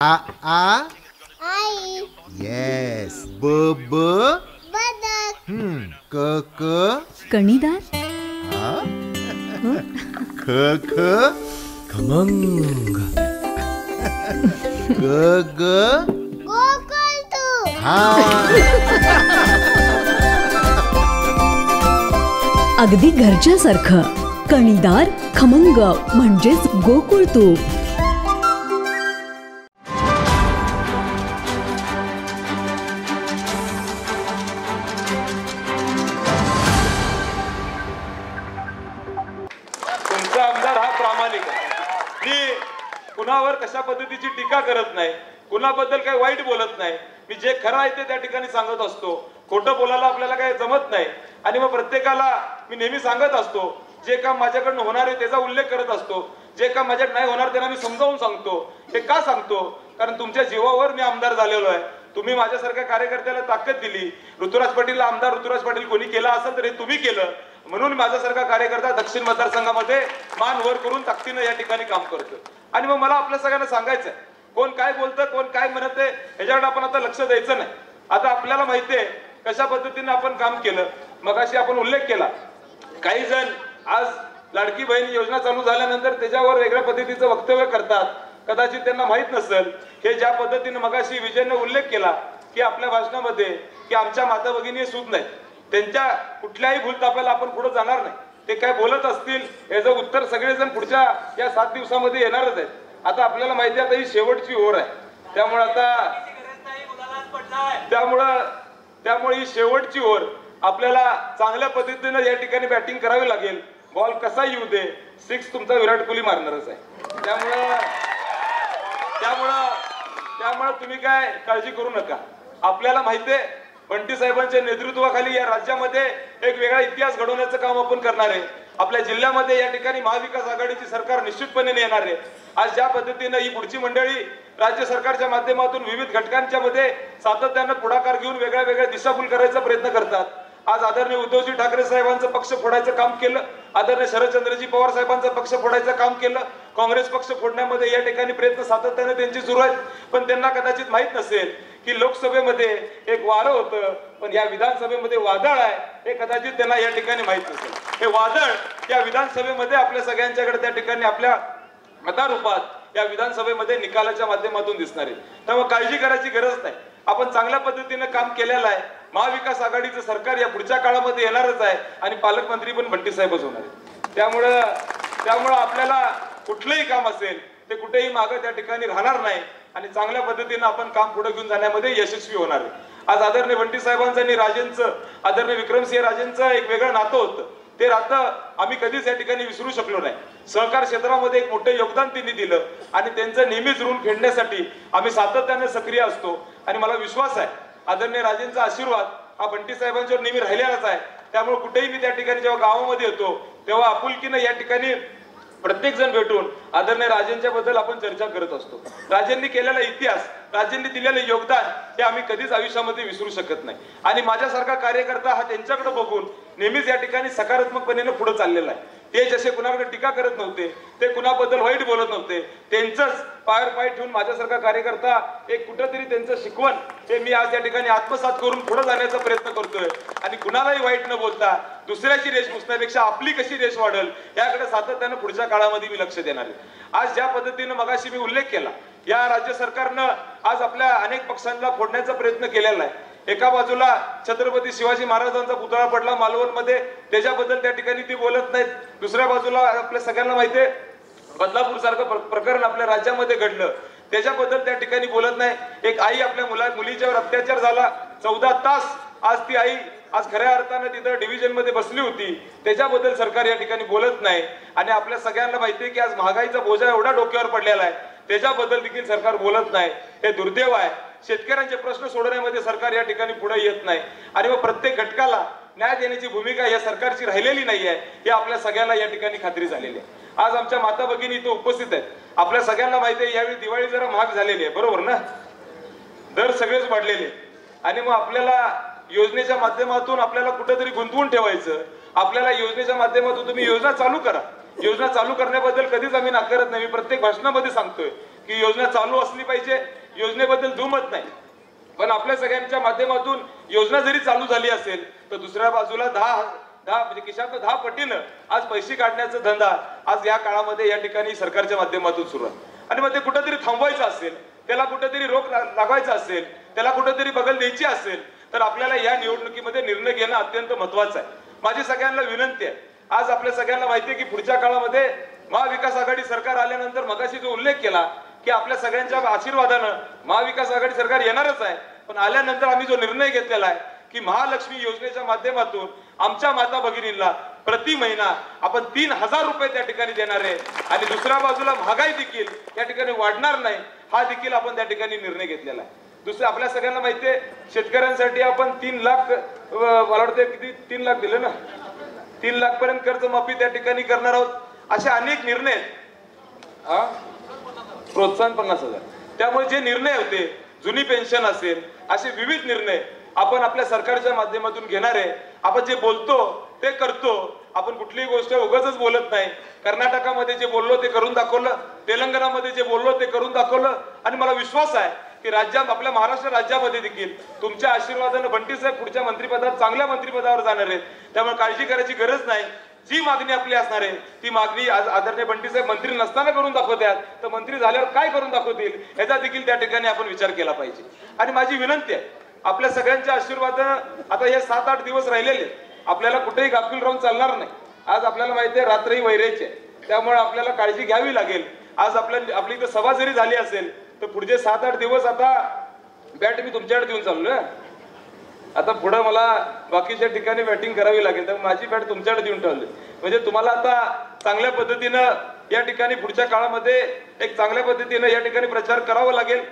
आ आ आई. Yes. ब ब बदक. क क कणीदार. हा ख ख खमंग. ग ग गोकुळ तू. हा अगदी घरच्यासारखं. कणीदार खमंग म्हणजेच गोकुळ तूप. तुमचा आमदार हा प्रामाणिक आहे. मी कुणावर कशा पद्धतीची टीका करत नाही, कुणाबद्दल काही वाईट बोलत नाही. मी जे खरं आहे ते त्या ठिकाणी सांगत असतो. खोटं बोलायला आपल्याला काही जमत नाही. आणि मग प्रत्येकाला मी नेहमी सांगत असतो, जे काम माझ्याकडनं होणार आहे त्याचा उल्लेख करत असतो. जे काम माझ्याकडे नाही होणार त्यांना मी समजावून सांगतो. हे का सांगतो? कारण तुमच्या जीवावर मी आमदार झालेलो आहे. तुम्ही माझ्यासारख्या कार्यकर्त्याला ताकद दिली. ऋतुराज पाटीलला आमदार ऋतुराज पाटील कोणी केला असेल तर हे तुम्ही केलं. म्हणून माझ्यासारखा कार्यकर्ता दक्षिण मतदारसंघामध्ये मान वर करून ताकदीनं या ठिकाणी काम करतो. आणि मग मला आपल्या सगळ्यांना सांगायचं आहे, कोण काय बोलतं, कोण काय म्हणत आहे, ह्याच्याकडे आपण आता लक्ष द्यायचं नाही. आता आपल्याला माहिती आहे कशा पद्धतीने आपण काम केलं. मगाशी आपण उल्लेख केला, काही जण आज लाडकी बहीण योजना चालू झाल्यानंतर त्याच्यावर वेगळ्या पद्धतीचं वक्तव्य करतात. कदाचित त्यांना माहित नसेल हे ज्या पद्धतीने मगाशी विजयने उल्लेख केला की आपल्या भाषणामध्ये की आमच्या माता भगिनी सूद नाही, त्यांच्या कुठल्याही भूलतापाला आपण पुढे जाणार नाही. ते काय बोलत असतील याचं उत्तर सगळेजण पुढच्या या 7 दिवसामध्ये येणारच आहेत. आता आपल्याला माहिती आहे आता ही शेवटची ओव्हर आहे. त्यामुळे ही शेवटची ओव्हर आपल्याला चांगल्या पद्धतीने या ठिकाणी बॅटिंग करावी लागेल. बॉल कसा येऊ दे, 6 तुमचा विराट कोहली मारणारच आहे. त्यामुळं तुम्ही काय काळजी करू नका. आपल्याला माहिती आहे बंटी साहेबांच्या नेतृत्वाखाली या राज्यामध्ये एक वेगळा इतिहास घडवण्याचं काम आपण करणार आहे. आपल्या जिल्ह्यामध्ये या ठिकाणी महाविकास आघाडीची सरकार निश्चितपणे येणार आहे. आज ज्या पद्धतीनं ही पुढची मंडळी राज्य सरकारच्या माध्यमातून विविध घटकांच्या मध्ये सातत्यानं पुढाकार घेऊन वेगळ्या वेगळ्या दिशाभूल करायचा प्रयत्न करतात. आज आदरणीय उद्धवजी ठाकरे साहेबांचं पक्ष फोडायचं काम केलं, आदरणीय शरदचंद्रजी पवार साहेबांचं पक्ष फोडायचं काम केलं, काँग्रेस पक्ष फोडण्यामध्ये या ठिकाणी प्रयत्न सातत्याने त्यांची सुरू आहेत. पण त्यांना कदाचित माहित नसेल की लोकसभेमध्ये एक वारं होतं, पण या विधानसभेमध्ये वादळ आहे हे कदाचित त्यांना या ठिकाणी माहित नसेल. हे वादळ या विधानसभेमध्ये आपल्या सगळ्यांच्याकडे त्या ठिकाणी आपल्या मतारूपात या विधानसभेमध्ये निकालाच्या माध्यमातून दिसणार आहे. त्यामुळे काळजी करायची गरज नाही. आपण चांगल्या पद्धतीने काम केलेलं आहे. महाविकास आघाडीचं सरकार या पुढच्या काळामध्ये येणारच आहे आणि पालकमंत्री पण बंटी साहेबच होणार आहे. त्यामुळं आपल्याला कुठलंही काम असेल ते कुठेही मागं त्या ठिकाणी राहणार नाही आणि चांगल्या पद्धतीने आपण काम पुढे घेऊन जाण्यामध्ये यशस्वी होणार आहे. आज आदरणीय बंटी साहेबांचं आणि राजेंचं, आदरणीय विक्रमसिंह राजेंचं एक वेगळं नातं होतं. ते नातं आम्ही कधीच या ठिकाणी विसरू शकलो नाही. सहकार क्षेत्रामध्ये एक मोठं योगदान त्यांनी दिलं आणि त्यांचं नेहमीच ऋण फेडण्यासाठी आम्ही सातत्याने सक्रिय असतो. आणि मला विश्वास आहे आदरणीय राजेंचा आशीर्वाद हा बंटी साहेबांच्यावर नेहमी राहिलेलाच आहे. त्यामुळे कुठेही मी त्या ठिकाणी जेव्हा गावामध्ये येतो तेव्हा आपुलकीनं या ठिकाणी प्रत्येक जण भेटून आदरणीय राजेंच्या बद्दल आपण चर्चा करत असतो. राजेंनी केलेला इतिहास, राजेंनी दिलेलं योगदान हे आम्ही कधीच आयुष्यामध्ये विसरू शकत नाही. आणि माझ्यासारखा कार्यकर्ता हा त्यांच्याकडे बघून नेहमीच या ठिकाणी सकारात्मकपणे पुढे चाललेला आहे. ते जसे कुणाकडे टीका करत नव्हते, ते कुणाबद्दल वाईट बोलत नव्हते, त्यांचंच पायावर पाय ठेवून माझ्यासारखा कार्यकर्ता एक कुठंतरी त्यांचं शिकवण हे मी आज या ठिकाणी आत्मसात करून पुढे जाण्याचा प्रयत्न करतोय. आणि कुणालाही वाईट न बोलता दुसऱ्याची रेष पुसण्यापेक्षा आपली कशी रेष वाढेल याकडे सातत्यानं पुढच्या काळामध्ये मी लक्ष देणार आहे. आज ज्या पद्धतीनं मगाशी मी उल्लेख केला, या राज्य सरकारनं आज आपल्या अनेक पक्षांना फोडण्याचा प्रयत्न केलेला आहे. एका बाजूला छत्रपती शिवाजी महाराजांचा पुतळा पडला मालवणमध्ये, त्याच्याबद्दल त्या ठिकाणी ती बोलत नाहीत. दुसऱ्या बाजूला आपल्या सगळ्यांना माहिती आहे बदलापूर सारखं प्रकरण आपल्या राज्यामध्ये घडलं, त्याच्याबद्दल त्या ठिकाणी बोलत नाही. एक आई आपल्या मुलीच्यावर अत्याचार झाला, 14 तास आज ती आई आज खऱ्या अर्थानं तिथं डिव्हिजन मध्ये बसली होती, त्याच्याबद्दल सरकार या ठिकाणी बोलत नाही. आणि आपल्या सगळ्यांना माहिती आहे की आज महागाईचा बोजा एवढा डोक्यावर पडलेला आहे, त्याच्याबद्दल देखील सरकार बोलत नाही. हे दुर्दैव आहे. शेतकऱ्यांचे प्रश्न सोडवण्यामध्ये सरकार या ठिकाणी पुढे येत नाही. आणि मग प्रत्येक घटकाला न्याय देण्याची भूमिका या सरकारची राहिलेली नाहीये हे आपल्या सगळ्यांना या ठिकाणी खात्री झालेली आहे. आज आमच्या माता भगिनी इथं उपस्थित आहेत. आपल्या सगळ्यांना माहिती आहे यावेळी दिवाळी जरा महाग झालेली आहे, बरोबर ना? दर सगळेच वाढलेले. आणि मग आपल्याला योजनेच्या माध्यमातून आपल्याला कुठेतरी गुंतवून ठेवायचं. आपल्याला योजनेच्या माध्यमातून तुम्ही योजना चालू करा. योजना चालू करण्याबद्दल कधीच आम्ही नाकारत नाही. मी प्रत्येक भाषणामध्ये सांगतोय की योजना चालू असली पाहिजे, योजनेबद्दल दुमत नाही, पण आपल्या सगळ्यांच्या माध्यमातून योजना जरी चालू झाली असेल तर दुसऱ्या बाजूला दहा म्हणजे खिशातनं 10 पटीनं आज पैसे काढण्याचा धंदा आज या काळामध्ये या ठिकाणी सरकारच्या माध्यमातून सुरू आहे. आणि मग ते कुठेतरी थांबवायचं असेल, त्याला कुठेतरी रोख लागायचा असेल, त्याला कुठेतरी बगल द्यायची असेल तर आपल्याला या निवडणुकीमध्ये निर्णय घेणं अत्यंत महत्वाचं आहे. माझी सगळ्यांना विनंती आहे, आज आपल्या सगळ्यांना माहिती आहे की पुढच्या काळामध्ये महाविकास आघाडी सरकार आल्यानंतर मगाशी जो उल्लेख केला की आपल्या सगळ्यांच्या आशीर्वादानं महाविकास आघाडी सरकार येणारच आहे, पण आल्यानंतर आम्ही जो निर्णय घेतलेला आहे की महालक्ष्मी योजनेच्या माध्यमातून आमच्या माता भगिनींना प्रति महिना आपण 3,000 रुपये त्या ठिकाणी देणार आहे आणि दुसऱ्या बाजूला महागाई देखील त्या ठिकाणी वाढणार नाही, हा देखील आपण त्या ठिकाणी निर्णय घेतलेला आहे. दुसरं आपल्या सगळ्यांना माहिती आहे शेतकऱ्यांसाठी आपण 3 लाख मला वाटतं किती 3 लाख दिले ना, 3 लाख पर्यंत कर्जमाफी त्या ठिकाणी करणार आहोत. असे अनेक निर्णय आहेत. प्रोत्साहन 50,000. त्यामुळे जे निर्णय होते, जुनी पेन्शन असेल, असे विविध निर्णय आपण आपल्या सरकारच्या माध्यमातून घेणार आहे. आपण जे बोलतो ते करतो, आपण कुठलीही गोष्ट उगाचच बोलत नाही. कर्नाटकामध्ये जे बोललो ते करून दाखवलं, तेलंगणामध्ये जे बोललो ते करून दाखवलं आणि मला विश्वास आहे की राज्यात आपल्या महाराष्ट्र राज्यामध्ये देखील तुमच्या आशीर्वादानं बंटी साहेब पुढच्या मंत्रिपदात चांगल्या मंत्रिपदावर जाणार आहेत. त्यामुळे काळजी करायची गरज नाही. जी मागणी आपली असणार आहे ती मागणी आज आदरणीय बंटी साहेब मंत्री नसताना करून दाखवतात, तर मंत्री झाल्यावर काय करून दाखवतील याचा देखील त्या ठिकाणी आपण विचार केला पाहिजे. आणि माझी विनंती आहे आपल्या सगळ्यांच्या आशीर्वादानं आता हे 7-8 दिवस राहिलेले आपल्याला कुठेही गाफील राहून चालणार नाही. आज आपल्याला माहिती आहे रात्रही वैरायची आहे, त्यामुळे आपल्याला काळजी घ्यावी लागेल. आज आपली इथं सभा जरी झाली असेल तर पुढचे 7-8 दिवस आता बॅट मी तुमच्याकडे देऊन चाललोय. आता पुढे मला बाकीच्या ठिकाणी बॅटिंग करावी लागेल, तर माझी बॅट तुमच्याकडे देऊन ठेवली म्हणजे तुम्हाला आता चांगल्या पद्धतीनं या ठिकाणी पुढच्या काळामध्ये एक चांगल्या पद्धतीनं या ठिकाणी प्रचार करावा लागेल.